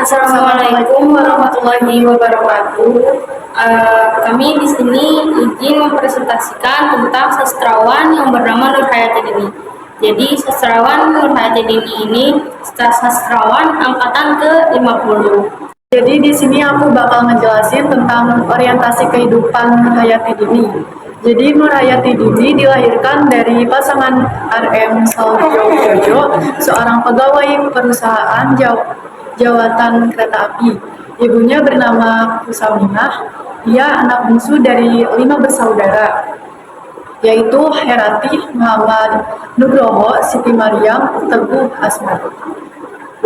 Assalamualaikum warahmatullahi wabarakatuh. Kami di sini izin mempresentasikan tentang sastrawan yang bernama Nur Hayati Dini. Jadi sastrawan Nur Hayati Dini ini sastrawan angkatan ke-50. Jadi di sini aku bakal ngejelasin tentang orientasi kehidupan Nur Hayati Dini. Jadi Nur Hayati Dini dilahirkan dari pasangan RM Saljojo, seorang pegawai perusahaan jawatan kereta api. Ibunya bernama Kusaminah. Ia anak bungsu dari 5 bersaudara, yaitu Herati, Muhammad Nugroho, Siti Maryam, Teguh Asmad.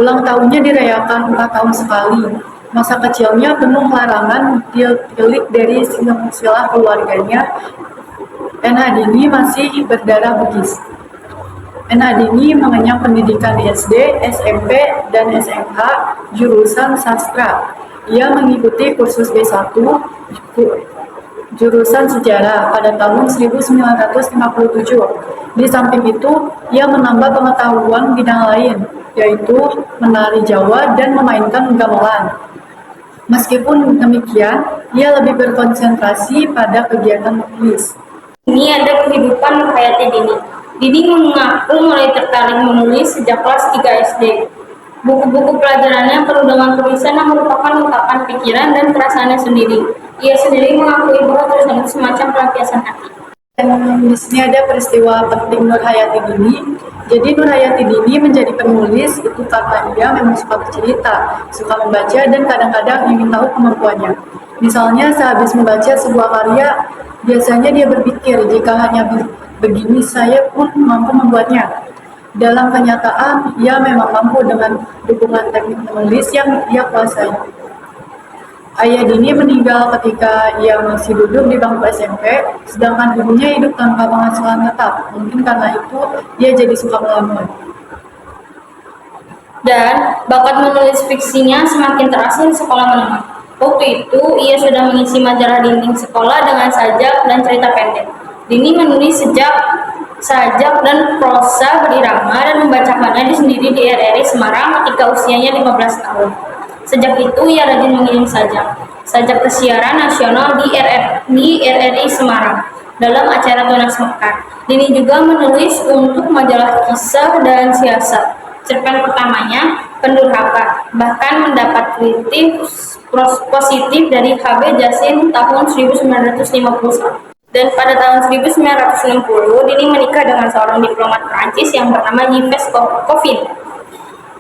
Ulang tahunnya dirayakan 4 tahun sekali. Masa kecilnya penuh larangan tilik dari silsilah keluarganya. NH Dini masih berdarah Bugis. NH Dini mengenyam pendidikan di SD, SMP, dan SMK jurusan sastra. Ia mengikuti kursus B1 jurusan sejarah pada tahun 1957. Di samping itu, ia menambah pengetahuan bidang lain, yaitu menari Jawa dan memainkan gamelan. Meskipun demikian, ia lebih berkonsentrasi pada kegiatan menulis. Ini ada kehidupan Nur Hayati Dini. Dini mengaku mulai tertarik menulis sejak kelas 3 SD. Buku-buku pelajarannya penuh dengan tulisan yang merupakan ungkapan pikiran dan perasaannya sendiri. Ia sendiri mengakui bahwa tulisan itu semacam pelampiasan hati. Dan di sini ada peristiwa penting Nur Hayati Dini. Jadi Nur Hayati Dini menjadi penulis itu karena ia memang suka bercerita, suka membaca, dan kadang-kadang ingin tahu kemampuannya. Misalnya sehabis membaca sebuah karya, biasanya dia berpikir jika hanya begini saya pun mampu membuatnya. Dalam kenyataan, ia memang mampu dengan dukungan teknik menulis yang ia kuasai. Ayah Dini meninggal ketika ia masih duduk di bangku SMP, sedangkan ibunya hidup tanpa penghasilan tetap. Mungkin karena itu, ia jadi suka melamun. Dan bakat menulis fiksinya semakin terasa di sekolah menengah. Waktu itu, ia sudah mengisi majalah dinding sekolah dengan sajak dan cerita pendek. Dini menulis sajak dan prosa berirama dan membacakannya sendiri di RRI Semarang ketika usianya 15 tahun. Sejak itu ia rajin mengirim sajak ke siaran nasional di RRI Semarang dalam acara Tunas Mekar. Dini juga menulis untuk majalah Kisah dan Siasat. Cerpen pertamanya Pendurhaka, bahkan mendapat kritik positif dari HB Jasin tahun 1951. Dan pada tahun 1960, Dini menikah dengan seorang diplomat Prancis yang bernama Yves Coffin.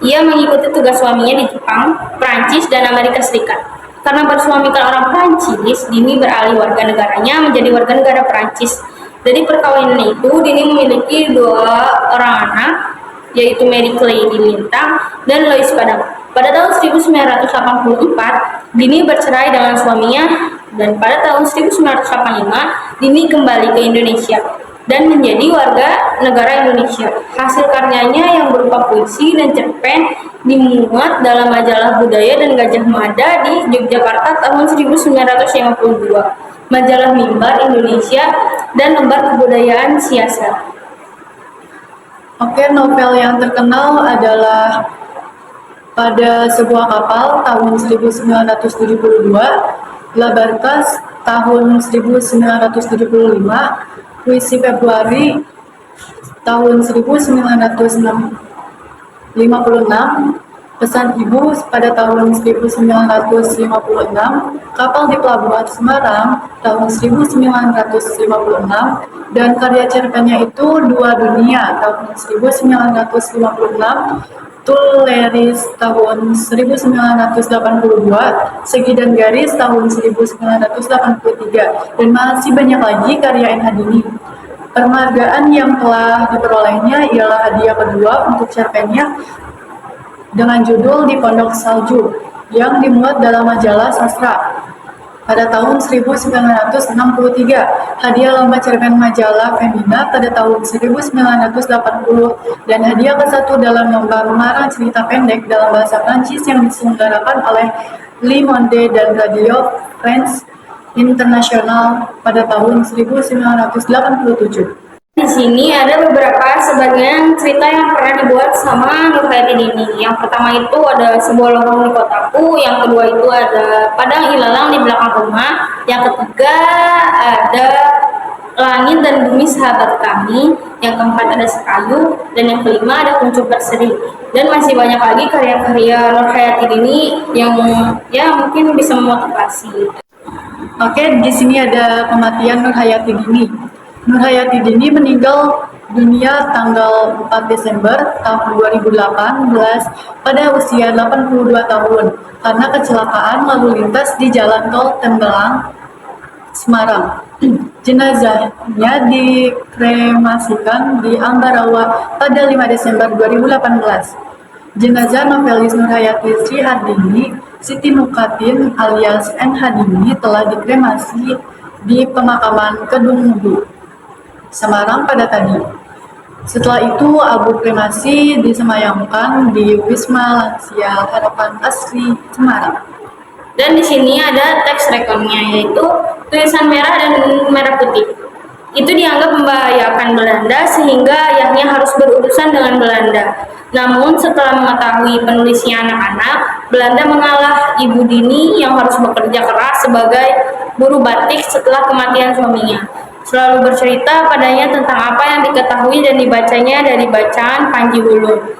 Ia mengikuti tugas suaminya di Jepang, Prancis, dan Amerika Serikat. Karena bersuamikan orang Prancis, Dini beralih warga negaranya menjadi warga negara Prancis. Dari perkawinan itu, Dini memiliki 2 orang anak, yaitu Mary Clay Lintang dan Lois Padang. Pada tahun 1984, Dini bercerai dengan suaminya, dan pada tahun 1985, Dini kembali ke Indonesia dan menjadi warga negara Indonesia. Hasil karyanya yang berupa puisi dan cerpen dimuat dalam majalah Budaya dan Gajah Mada di Yogyakarta tahun 1952, majalah Mimbar Indonesia, dan lembar kebudayaan Siasat. Oke, novel yang terkenal adalah Pada Sebuah Kapal tahun 1972, La Barkas tahun 1975, Puisi Februari tahun 1956, Pesan Ibu pada tahun 1956, Kapal di Pelabuhan Semarang tahun 1956, dan karya cerpennya itu Dua Dunia tahun 1956, Tuleris tahun 1982, Segi dan Garis tahun 1983, dan masih banyak lagi karya NH Dini. Penghargaan yang telah diperolehnya ialah hadiah kedua untuk cerpennya dengan judul Di Pondok Salju yang dimuat dalam majalah Sastra pada tahun 1963, hadiah lomba cerpen majalah Femina pada tahun 1980, dan hadiah ke-1 dalam lomba mengarang cerita pendek dalam bahasa Prancis yang diselenggarakan oleh Le Monde dan Radio France International pada tahun 1987. Di sini ada sebagian cerita yang pernah dibuat sama Nurhayati Dini. Yang pertama itu ada sebuah lorong di kotaku, yang kedua itu ada padang ilalang di belakang rumah, yang ketiga ada langit dan bumi sahabat kami, yang keempat ada sekayu, dan yang kelima ada kuncup berseri. Dan masih banyak lagi karya-karya Nurhayati Dini yang ya mungkin bisa memotivasi. Oke, di sini ada kematian Nurhayati Dini. Nurhayati Dini meninggal dunia tanggal 4 Desember tahun 2018 pada usia 82 tahun karena kecelakaan lalu lintas di Jalan Tol Tembelang, Semarang. Jenazahnya dikremasikan di Ambarawa pada 5 Desember 2018. Jenazah novelis Nurhayati Sri Hardini Siti Nukatin alias N. Hadini telah dikremasi di pemakaman Kedung Mudu, Semarang pada tadi. Setelah itu, abu kremasi disemayamkan di Wisma Lansia Harapan Asri, Semarang. Dan di sini ada teks rekonnya, yaitu tulisan merah dan merah putih. Itu dianggap membahayakan Belanda sehingga ayahnya harus berurusan dengan Belanda. Namun setelah mengetahui penulisnya anak-anak, Belanda mengalah Ibu Dini yang harus bekerja keras sebagai buruh batik setelah kematian suaminya. Selalu bercerita padanya tentang apa yang diketahui dan dibacanya dari bacaan Panji Wulung,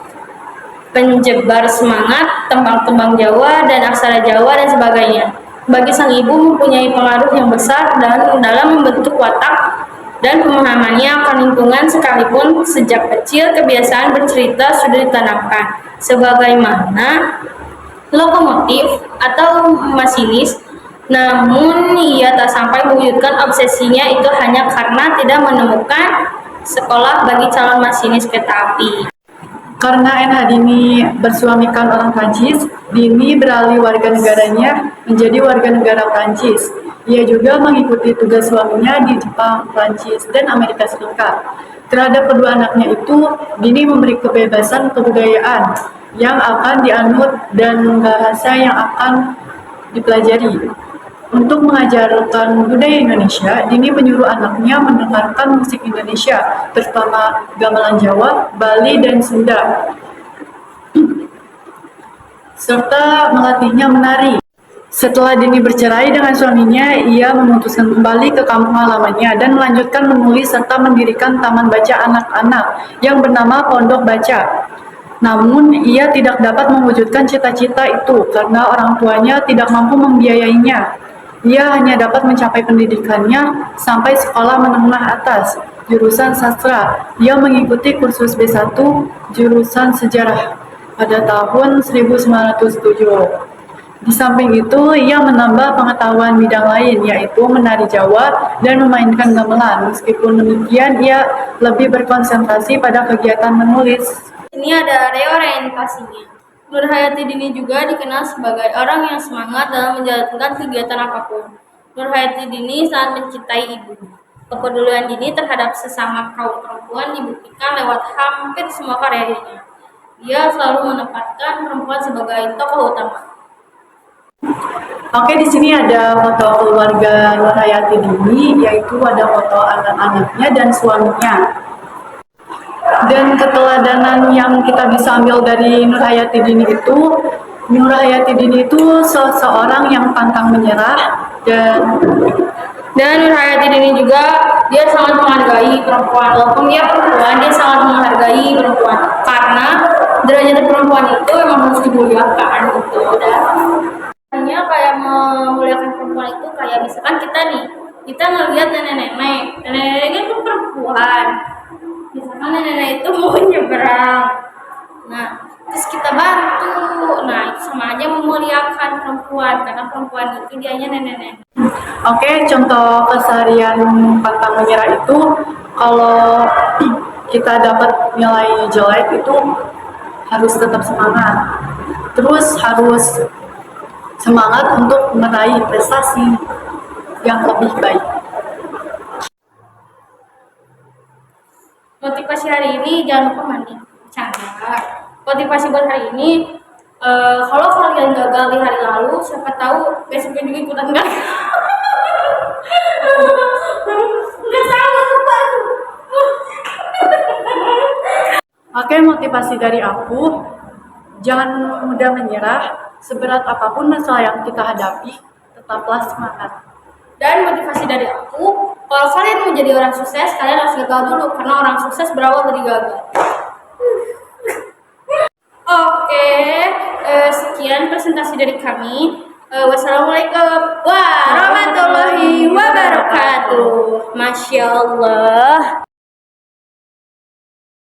penjebar semangat, tembang-tembang Jawa, dan aksara Jawa, dan sebagainya. Bagi sang ibu mempunyai pengaruh yang besar dan dalam membentuk watak dan pemahamannya akan lingkungan, sekalipun sejak kecil kebiasaan bercerita sudah ditanamkan. Sebagaimana lokomotif atau masinis, namun ia tak sampai mewujudkan obsesinya itu hanya karena tidak menemukan sekolah bagi calon masinis kereta api. Karena N. Hadini bersuamikan orang Prancis, Dini beralih warga negaranya menjadi warga negara Prancis. Ia juga mengikuti tugas suaminya di Jepang, Prancis, dan Amerika Serikat. Terhadap kedua anaknya itu, Dini memberi kebebasan kebudayaan yang akan dianut dan bahasa yang akan dipelajari. Untuk mengajarkan budaya Indonesia, Dini menyuruh anaknya mendengarkan musik Indonesia, terutama gamelan Jawa, Bali, dan Sunda, serta melatihnya menari. Setelah Dini bercerai dengan suaminya, ia memutuskan kembali ke kampung halamannya dan melanjutkan menulis serta mendirikan taman baca anak-anak yang bernama Pondok Baca. Namun, ia tidak dapat mewujudkan cita-cita itu karena orang tuanya tidak mampu membiayainya. Ia hanya dapat mencapai pendidikannya sampai sekolah menengah atas, jurusan sastra. Ia mengikuti kursus B1, jurusan sejarah pada tahun 1907. Di samping itu, ia menambah pengetahuan bidang lain, yaitu menari Jawa dan memainkan gamelan. Meskipun demikian, ia lebih berkonsentrasi pada kegiatan menulis. Ini ada reorientasinya. Nurhayati Dini juga dikenal sebagai orang yang semangat dalam menjalankan kegiatan apapun. Nurhayati Dini sangat mencintai ibu. Kepedulian Dini terhadap sesama kaum perempuan dibuktikan lewat hampir semua karyanya. Dia selalu menempatkan perempuan sebagai tokoh utama. Oke, di sini ada foto keluarga Nurhayati Dini, yaitu ada foto anak-anaknya dan suaminya. Dan keteladanan yang kita bisa ambil dari Nurhayati Dini itu, Nurhayati Dini itu seseorang yang pantang menyerah dan Nurhayati Dini juga dia sangat menghargai perempuan. Walaupun dia perempuan, dia sangat menghargai perempuan karena derajat perempuan itu memang harus dimuliakan gitu. Dan hanya kayak memuliakan perempuan itu kayak misalkan kita ngelihat nenek-nenek kan perempuan. Misalkan nenek itu mau nyebrang, nah terus kita bantu, nah itu sama aja memuliakan perempuan karena perempuan itu dianya nenek-nenek. Oke, contoh keseharian pantang menyerah itu, kalau kita dapat nilai jelek itu harus tetap semangat, terus harus semangat untuk meraih prestasi yang lebih baik. Motivasi hari ini jangan lupa mandi. Canda. Motivasi buat hari ini, kalau kalian gagal di hari lalu, siapa tahu besoknya juga ikutan gagal. Nggak tahu. Oke, motivasi dari aku, jangan mudah menyerah, seberat apapun masalah yang kita hadapi, tetaplah semangat. Dan motivasi dari aku, kalau kalian mau jadi orang sukses, kalian harus gagal dulu, karena orang sukses berawal dari gagal. Oke, sekian presentasi dari kami. Wassalamualaikum warahmatullahi wabarakatuh. Masya Allah.